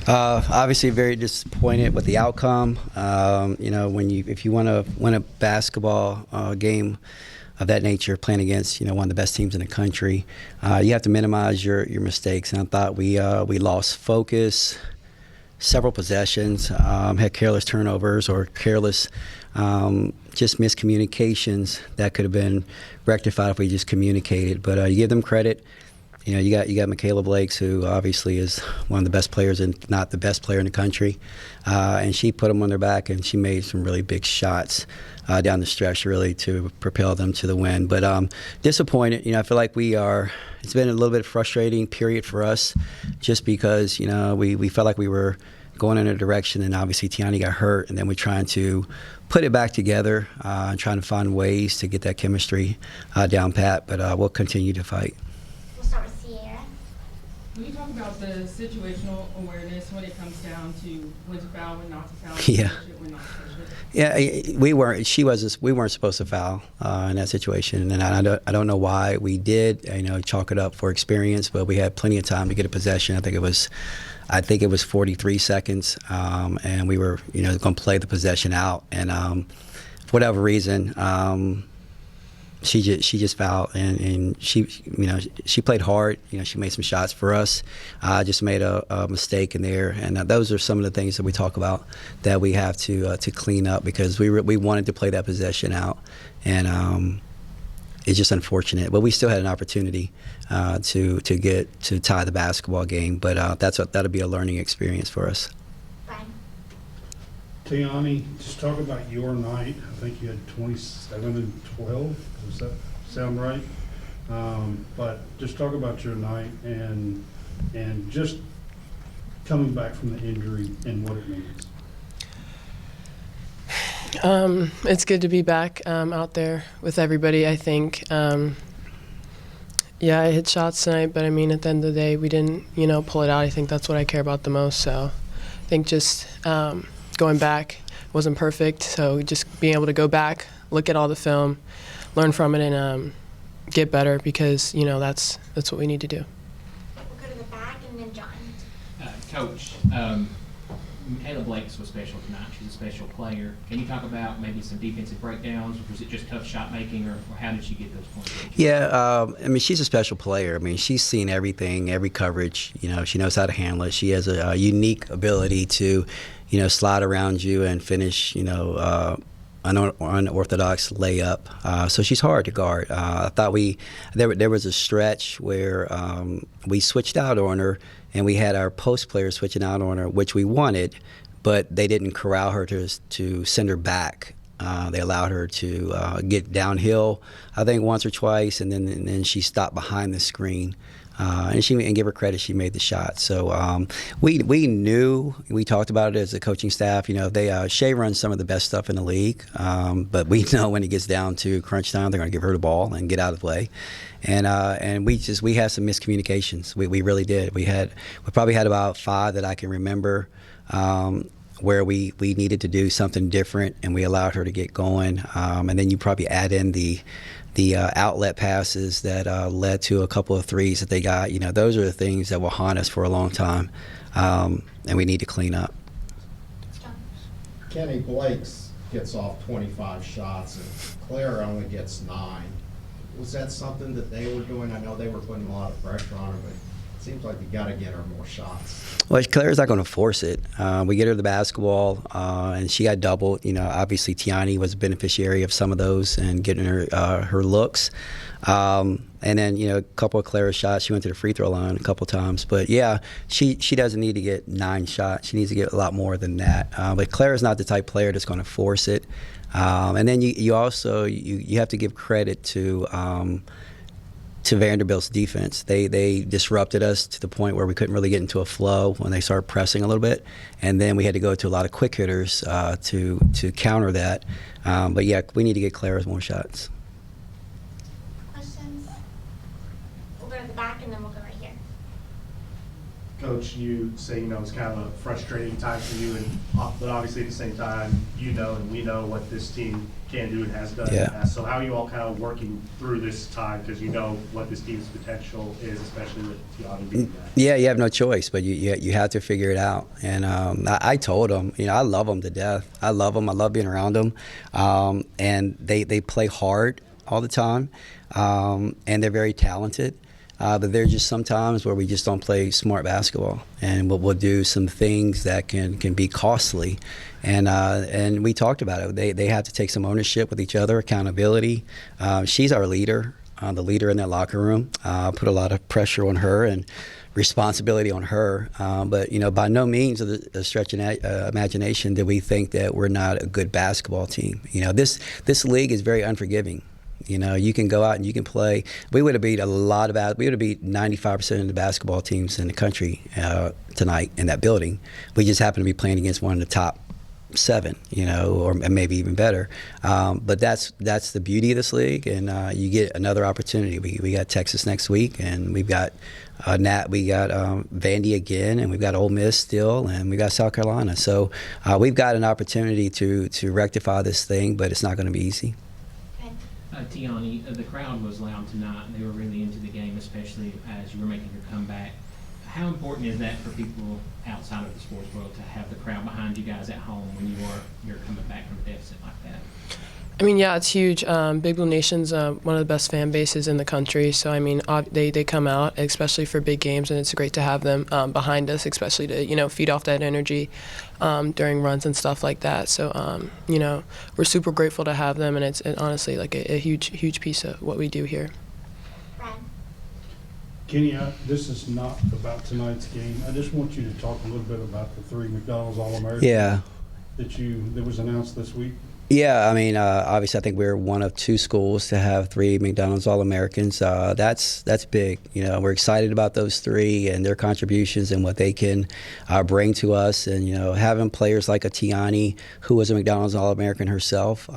Obviously, very disappointed with the outcome. If you want to win a basketball game of that nature, playing against one of the best teams in the country, you have to minimize your mistakes. And I thought we lost focus, several possessions, had careless turnovers or careless just miscommunications that could have been rectified if we just communicated. But you give them credit. You got Michaela Blakes, who obviously is one of the best players, and not the best player in the country, and she put them on their back, and she made some really big shots down the stretch, really, to propel them to the win. But disappointed. I feel like it's been a little bit frustrating period for us, just because we felt like we were going in a direction, and obviously Teonni got hurt, and then we're trying to put it back together and trying to find ways to get that chemistry down pat. But we'll continue to fight. Can you talk about the situational awareness when it comes down to when to foul, when not to foul, Yeah. when not to push it? Yeah, we weren't supposed to foul in that situation, and I don't know why we did. Chalk it up for experience, but we had plenty of time to get a possession. I think it was 43 seconds, and we were going to play the possession out, and for whatever reason. She just fouled, and she played hard. She made some shots for us. Just made a mistake in there, and those are some of the things that we talk about that we have to clean up, because we wanted to play that possession out, and it's just unfortunate. But we still had an opportunity to tie the basketball game. But that'll be a learning experience for us. Teonni, just talk about your night. I think you had 27 and 12. Does that sound right? But just talk about your night and just coming back from the injury and what it means. It's good to be back out there with everybody, I think. I hit shots tonight, but at the end of the day, we didn't, pull it out. I think that's what I care about the most. So I think just going back wasn't perfect, so just being able to go back, look at all the film, learn from it, and get better, because that's what we need to do. We'll go to the back, and then John. Coach, Michaela Blakes was special tonight. She's a special player. Can you talk about maybe some defensive breakdowns? Was it just tough shot making, or how did she get those points? Yeah, she's a special player. she's seen everything, every coverage. She knows how to handle it. She has a unique ability to, slide around you and finish, an unorthodox layup. So she's hard to guard. I thought there was a stretch where we switched out on her, and we had our post players switching out on her, which we wanted, but they didn't corral her to send her back. They allowed her to get downhill, I think, once or twice, and then she stopped behind the screen. And give her credit, she made the shot. So we knew, we talked about it as a coaching staff. Shea runs some of the best stuff in the league, but we know when it gets down to crunch time, they're going to give her the ball and get out of the way. And we had some miscommunications. We really did. We probably had about 5 that I can remember. Where we needed to do something different, and we allowed her to get going. And then you probably add in the outlet passes that led to a couple of threes that they got. Those are the things that will haunt us for a long time, and we need to clean up. Kenny Blakes gets off 25 shots, and Claire only gets 9. Was that something that they were doing? I know they were putting a lot of pressure on her, but it seems like you got to get her more shots. Well, Claire's not going to force it. We get her the basketball, and she got doubled. Obviously Teonni was a beneficiary of some of those and getting her looks. And then, a couple of Claire's shots, she went to the free throw line a couple times. But, yeah, she doesn't need to get 9 shots. She needs to get a lot more than that. But Claire's not the type player that's going to force it. And then you also you have to give credit to Vanderbilt's defense. They disrupted us to the point where we couldn't really get into a flow when they started pressing a little bit, and then we had to go to a lot of quick hitters to counter that. But yeah, we need to get Claire's more shots. Questions? We'll go to the back, and then we'll go right here. Coach, you say, it's kind of a frustrating time for you, but obviously at the same time, and we know what this team can do and has done in the past. So how are you all kind of working through this time, because you know what this team's potential is, especially with Teonni being back? Yeah, you have no choice, but you have to figure it out. And I told them, I love them to death. I love them. I love being around them. And they play hard all the time, and they're very talented. But there's just some times where we just don't play smart basketball, and we'll do some things that can be costly. And we talked about it. They have to take some ownership with each other, accountability. She's our leader, the leader in that locker room. Put a lot of pressure on her and responsibility on her. But by no means of a stretch of imagination did we think that we're not a good basketball team. This league is very unforgiving. You can go out and you can play. We would have beat we would have beat 95% of the basketball teams in the country tonight in that building. We just happen to be playing against one of the top 7, or maybe even better. But that's the beauty of this league, and you get another opportunity. We got Texas next week, and we've got Vandy again, and we've got Ole Miss still, and we've got South Carolina. So we've got an opportunity to rectify this thing, but it's not going to be easy. Teonni, the crowd was loud tonight. They were really into the game, especially as you were making your comeback. How important is that for people outside of the sports world to have the crowd behind you guys at home when you're coming back from a deficit like that? I mean, yeah, it's huge. Big Blue Nation's one of the best fan bases in the country. So, I mean, they come out, especially for big games, and it's great to have them behind us, especially to, feed off that energy during runs and stuff like that. So, we're super grateful to have them, and it's honestly like a huge piece of what we do here. Brad. Kenny, this is not about tonight's game. I just want you to talk a little bit about the 3 McDonald's All-Americans that was announced this week. Yeah, I mean, obviously, I think we're one of 2 schools to have 3 McDonald's All-Americans. That's big. We're excited about those 3 and their contributions and what they can bring to us. And having players like a Teonni, who was a McDonald's All-American herself,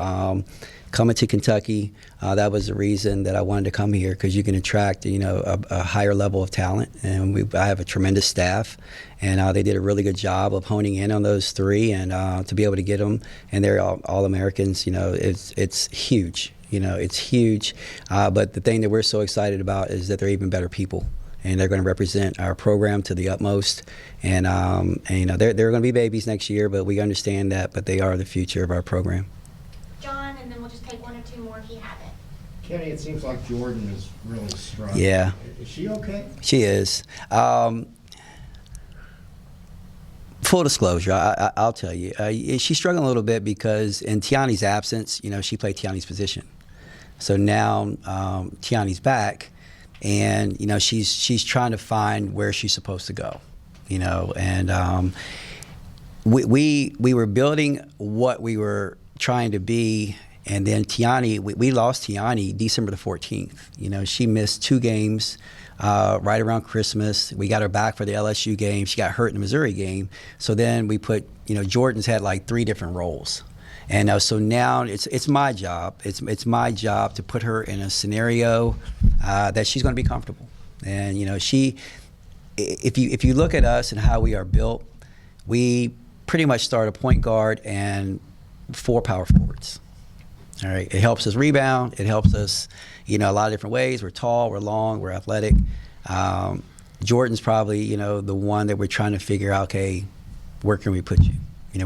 coming to Kentucky, that was the reason that I wanted to come here, because you can attract a higher level of talent, and I have a tremendous staff, and they did a really good job of honing in on those 3, and to be able to get them, and they're all Americans. It's huge. It's huge. But the thing that we're so excited about is that they're even better people, and they're going to represent our program to the utmost. And they're going to be babies next year, but we understand that. But they are the future of our program. John, and then we'll just take 1 or 2 more if you have it. Kenny, it seems like Jordan is really struggling. Yeah. Is she okay? She is. Full disclosure, I'll tell you, she's struggling a little bit because in Teonni's absence, she played Teonni's position. So now Teonni's back, and she's trying to find where she's supposed to go. And we were building what we were trying to be, and then Teonni, we lost Teonni December the 14th. She missed 2 games right around Christmas. We got her back for the LSU game. She got hurt in the Missouri game. So then we put, Jordan's had like 3 different roles. And so now it's my job. It's my job to put her in a scenario that she's going to be comfortable. And if you look at us and how we are built, we pretty much start a point guard and 4 power forwards. All right, it helps us rebound. It helps us, a lot of different ways. We're tall, we're long, we're athletic. Jordan's probably, the one that we're trying to figure out. Okay, where can we put you?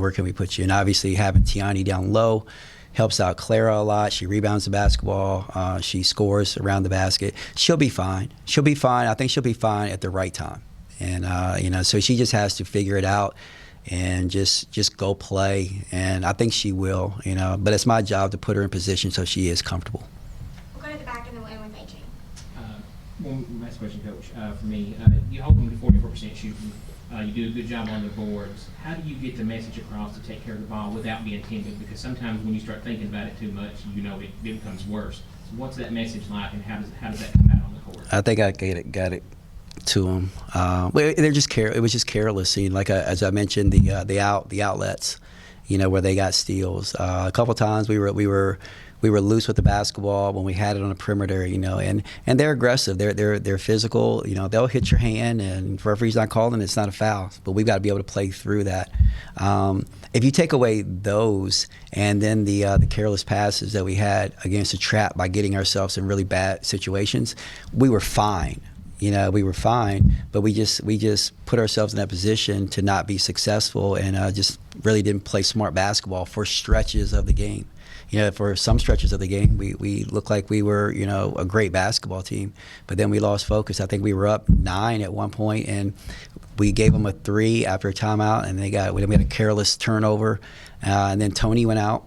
Where can we put you? And obviously, having Teonni down low helps out Clara a lot. She rebounds the basketball. She scores around the basket. She'll be fine. She'll be fine. I think she'll be fine at the right time. And so she just has to figure it out and just go play, and I think she will, but it's my job to put her in position so she is comfortable. We'll go to the back and then we'll end with AJ. One last question, Coach, for me. You hold them to 44% shooting. You do a good job on the boards. How do you get the message across to take care of the ball without being timid? Because sometimes when you start thinking about it too much, it becomes worse. So what's that message like, and how does that come out on the court? I think I got it to them. They're just it was just careless. Like as I mentioned, the outlets, where they got steals. A couple times we were we were loose with the basketball when we had it on the perimeter, and they're aggressive. They're physical. They'll hit your hand, and if referee's not calling, it's not a foul. But we've got to be able to play through that. If you take away those and then the careless passes that we had against the trap by getting ourselves in really bad situations, we were fine. We were fine, but we just put ourselves in that position to not be successful, and just really didn't play smart basketball for stretches of the game. For some stretches of the game, we looked like we were, a great basketball team, but then we lost focus. I think we were up 9 at one point, and we gave them a 3 after a timeout, and we had a careless turnover, and then Tony went out,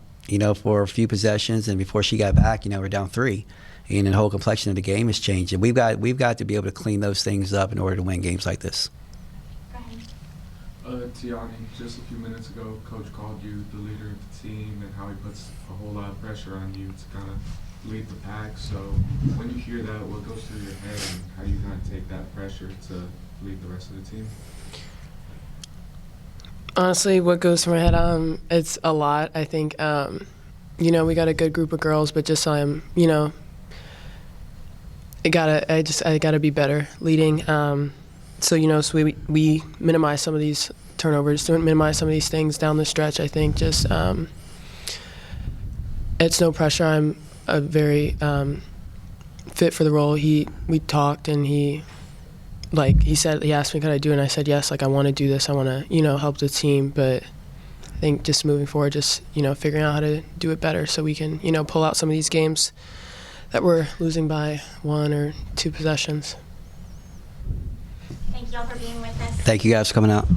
for a few possessions, and before she got back, we're down 3. And the whole complexion of the game is changing. We've got to be able to clean those things up in order to win games like this. Go ahead. Teonni, just a few minutes ago, Coach called you the leader of the team and how he puts a whole lot of pressure on you to kind of lead the pack. So when you hear that, what goes through your head, and how do you kind of take that pressure to lead the rest of the team? Honestly, what goes through my head, it's a lot. I think, we got a good group of girls, but just I gotta be better leading. So we minimize some of these turnovers, minimize some of these things down the stretch. I think just it's no pressure. I'm a very fit for the role. We talked, and he asked me could I do it, and I said yes. I want to do this. I want to help the team, but I think just moving forward, just figuring out how to do it better so we can pull out some of these games that we're losing by 1 or 2 possessions. Thank y'all for being with us. Thank you guys for coming out.